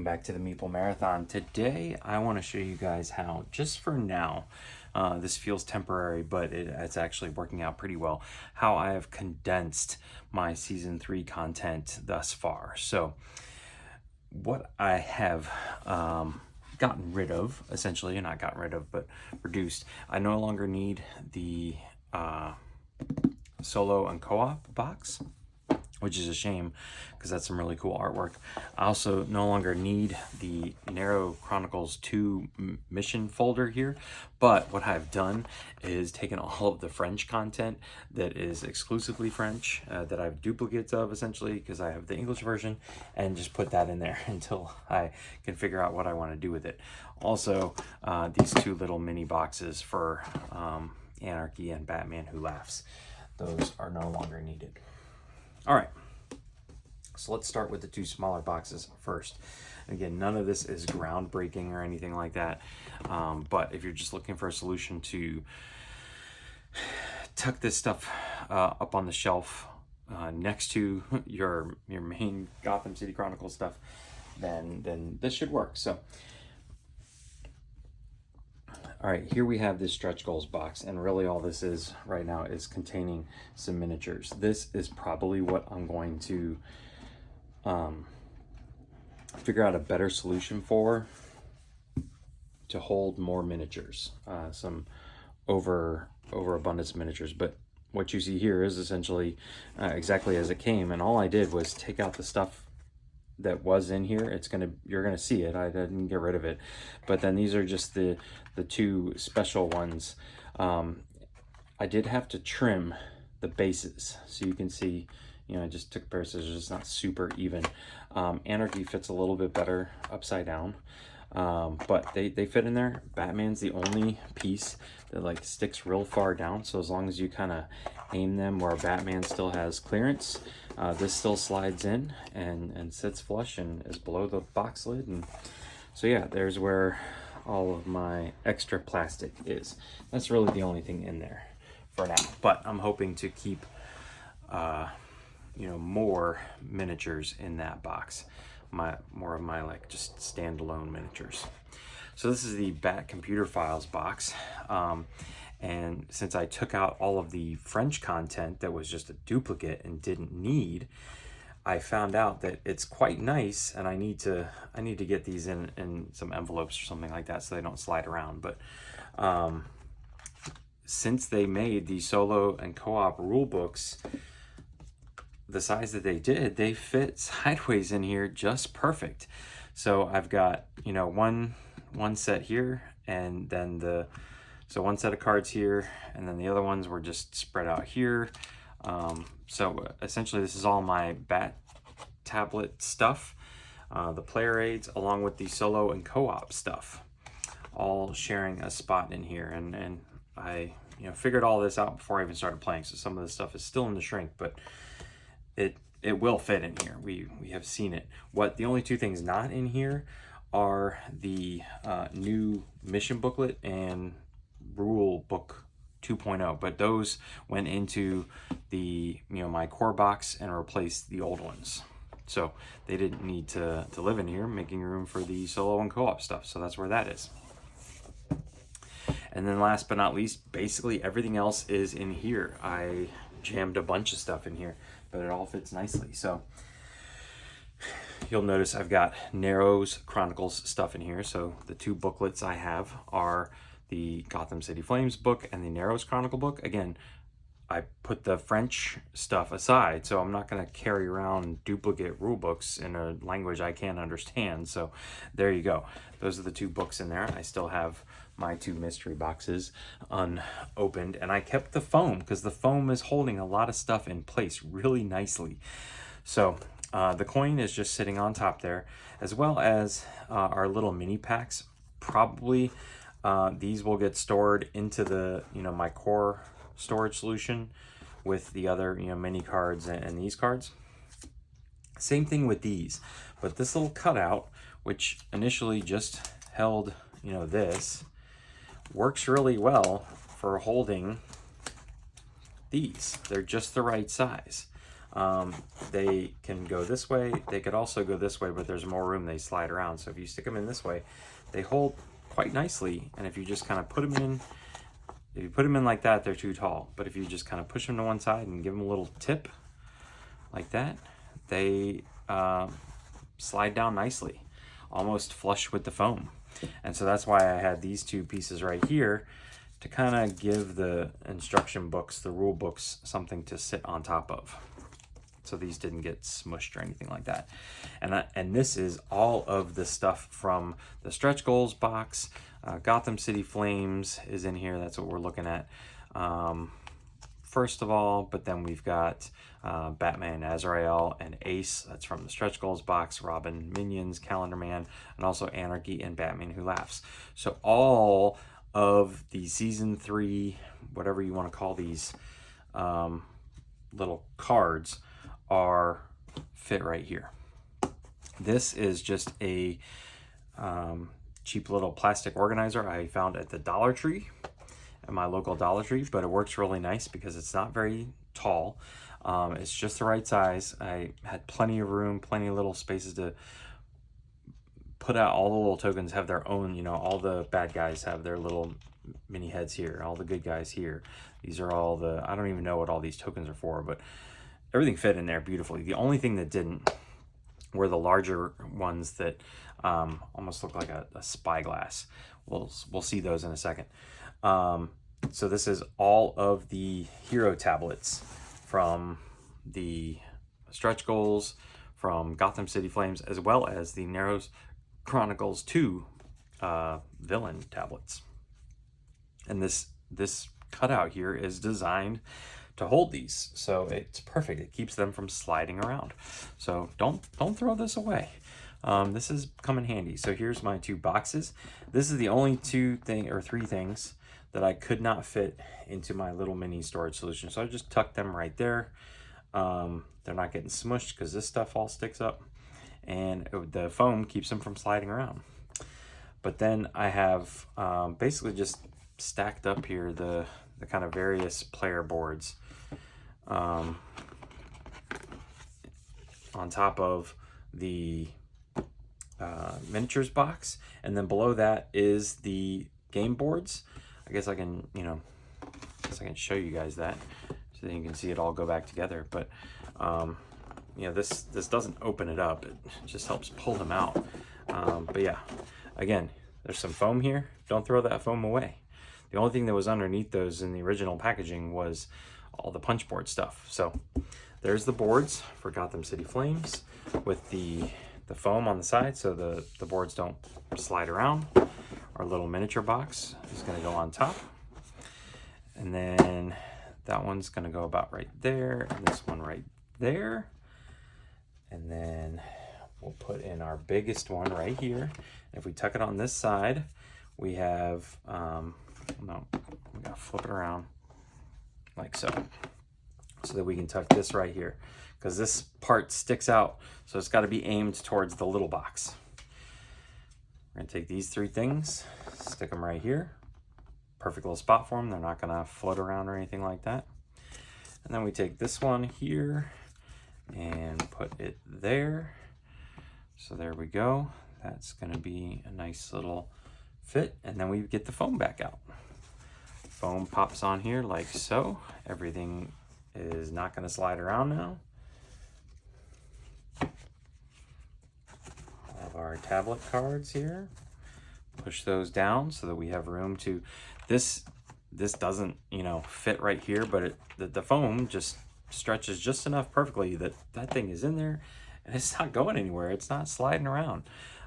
welcome back to the Meeple Marathon. Today I want to show you guys how, just for now, this feels temporary, but it's actually working out pretty well, how I have condensed my Season 3 content thus far. So what I have gotten rid of, essentially, not gotten rid of, but reduced, I no longer need the solo and co-op box, which is a shame because that's some really cool artwork. I also no longer need the Narrow Chronicles 2 mission folder here, but what I've done is taken all of the French content that is exclusively French, that I have duplicates of essentially because I have the English version, and just put that in there until I can figure out what I want to do with it. Also, these two little mini boxes for Anarchy and Batman Who Laughs, those are no longer needed. All right, so let's start with the two smaller boxes first. Again, none of this is groundbreaking or anything like that, but if you're just looking for a solution to tuck this stuff up on the shelf next to your main Gotham City Chronicles stuff, then this should work. So, all right, here we have this stretch goals box, and really all this is right now is containing some miniatures. This is probably what I'm going to figure out a better solution for, to hold more miniatures, some overabundance miniatures. But what you see here is essentially exactly as it came, and all I did was take out the stuff that was in here. You're gonna see it. I didn't get rid of it, but then these are just the two special ones. I did have to trim the bases, so you can see, I just took a pair of scissors. It's not super even. Anarchy fits a little bit better upside down, but they fit in there. Batman's the only piece that like sticks real far down, so as long as you kind of aim them where Batman still has clearance, this still slides in and sits flush and is below the box lid. And so yeah, there's where all of my extra plastic is. That's really the only thing in there for now, but I'm hoping to keep more miniatures in that box, more of my like just standalone miniatures. So this is the Batcomputer Files box, and since I took out all of the French content that was just a duplicate and didn't need, I found out that it's quite nice, and I need to get these in some envelopes or something like that so they don't slide around. But since they made the solo and co-op rule books the size that they did, they fit sideways in here just perfect. So I've got one set here, and then one set of cards here, and then the other ones were just spread out here. So essentially this is all my Bat tablet stuff, the player aids, along with the solo and co-op stuff, all sharing a spot in here. And I figured all this out before I even started playing, so some of this stuff is still in the shrink, but it will fit in here. We have seen it. The only two things not in here are the new mission booklet and rule book 2.0, but those went into the my core box and replaced the old ones, so they didn't need to live in here, making room for the solo and co-op stuff. So that's where that is. And then last but not least, basically everything else is in here. I jammed a bunch of stuff in here, but it all fits nicely. So you'll notice I've got Narrow's Chronicles stuff in here. So the two booklets I have are the Gotham City Flames book and the Narrow's Chronicle book. Again, I put the French stuff aside, so I'm not going to carry around duplicate rule books in a language I can't understand. So there you go. Those are the two books in there. I still have my two mystery boxes unopened, and I kept the foam because the foam is holding a lot of stuff in place really nicely. So the coin is just sitting on top there, as well as our little mini packs. Probably these will get stored into the my core storage solution with the other mini cards and these cards. Same thing with these, but this little cutout, which initially just held this, works really well for holding these. They're just the right size. They can go this way. They could also go this way, but there's more room. They slide around. So if you stick them in this way, they hold quite nicely. And if you just kind of put them in, if you put them in like that, they're too tall. But if you just kind of push them to one side and give them a little tip like that, they slide down nicely, almost flush with the foam. And so that's why I had these two pieces right here to kind of give the instruction books, the rule books, something to sit on top of. So these didn't get smushed or anything like that. And this is all of the stuff from the Stretch Goals box. Gotham City Flames is in here. That's what we're looking at. First of all, but then we've got Batman, Azrael, and Ace. That's from the Stretch Goals box. Robin, Minions, Calendar Man, and also Anarchy and Batman Who Laughs. So all of the season 3, whatever you want to call these little cards, are fit right here. This is just a cheap little plastic organizer I found at the Dollar Tree, at my local Dollar Tree, but it works really nice because it's not very tall. It's just the right size. I had plenty of room, plenty of little spaces to put out. All the little tokens have their own, you know, all the bad guys have their little mini heads here, all the good guys here. These are all the, I don't even know what all these tokens are for, but everything fit in there beautifully. The only thing that didn't were the larger ones that almost look like a spyglass. We'll see those in a second. So this is all of the hero tablets from the Stretch Goals, from Gotham City Flames, as well as the Narrows Chronicles 2 villain tablets. And this cutout here is designed to hold these, so it's perfect. It keeps them from sliding around. So don't throw this away. This is come in handy. So here's my 2 boxes. This is the only 3 things that I could not fit into my little mini storage solution. So I just tucked them right there. They're not getting smushed because this stuff all sticks up, and the foam keeps them from sliding around. But then I have basically just stacked up here the kind of various player boards on top of the miniatures box, and then below that is the game boards. I guess I can, show you guys that so that you can see it all go back together. But this doesn't open it up; it just helps pull them out. But yeah, again, there's some foam here. Don't throw that foam away. The only thing that was underneath those in the original packaging was all the punch board stuff. So there's the boards for Gotham City Flames with the foam on the side so the boards don't slide around. Our little miniature box is going to go on top. And then that one's going to go about right there, and this one right there. And then we'll put in our biggest one right here. If we tuck it on this side, we have, no, we gotta flip it around like so that we can tuck this right here, because this part sticks out, so it's got to be aimed towards the little box. We're gonna take these 3 things, stick them right here. Perfect little spot for them. They're not gonna float around or anything like that. And then we take this one here and put it there. So there we go. That's gonna be a nice little fit. And then we get the foam back out. Foam pops on here like so. Everything is not gonna slide around now. All of our tablet cards here. Push those down so that we have room to, this doesn't, fit right here, but the foam just stretches just enough perfectly that thing is in there and it's not going anywhere. It's not sliding around.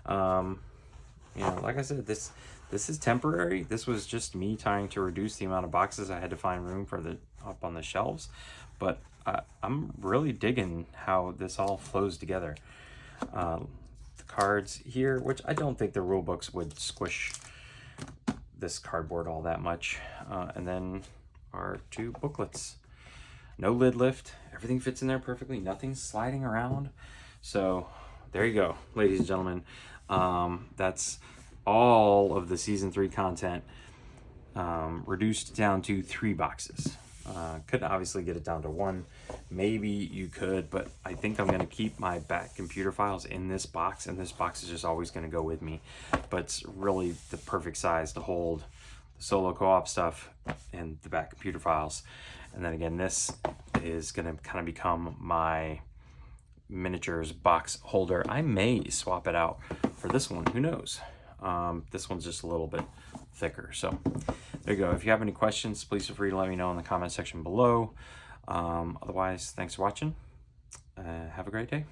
Like I said, this is temporary. This was just me trying to reduce the amount of boxes I had to find room for up on the shelves, but I'm really digging how this all flows together. The cards here, which I don't think the rule books would squish this cardboard all that much, and then our 2 booklets. No lid lift, everything fits in there perfectly, nothing's sliding around. So there you go, ladies and gentlemen. That's all of the season 3 content reduced down to 3 boxes. Couldn't obviously get it down to one. Maybe you could, but I think I'm gonna keep my Batcomputer files in this box, and this box is just always gonna go with me. But it's really the perfect size to hold the solo co-op stuff and the Batcomputer files. And then again, this is gonna kind of become my miniatures box holder. I may swap it out for this one, who knows? This one's just a little bit thicker. So there you go. If you have any questions, please feel free to let me know in the comment section below. Otherwise, thanks for watching. Have a great day.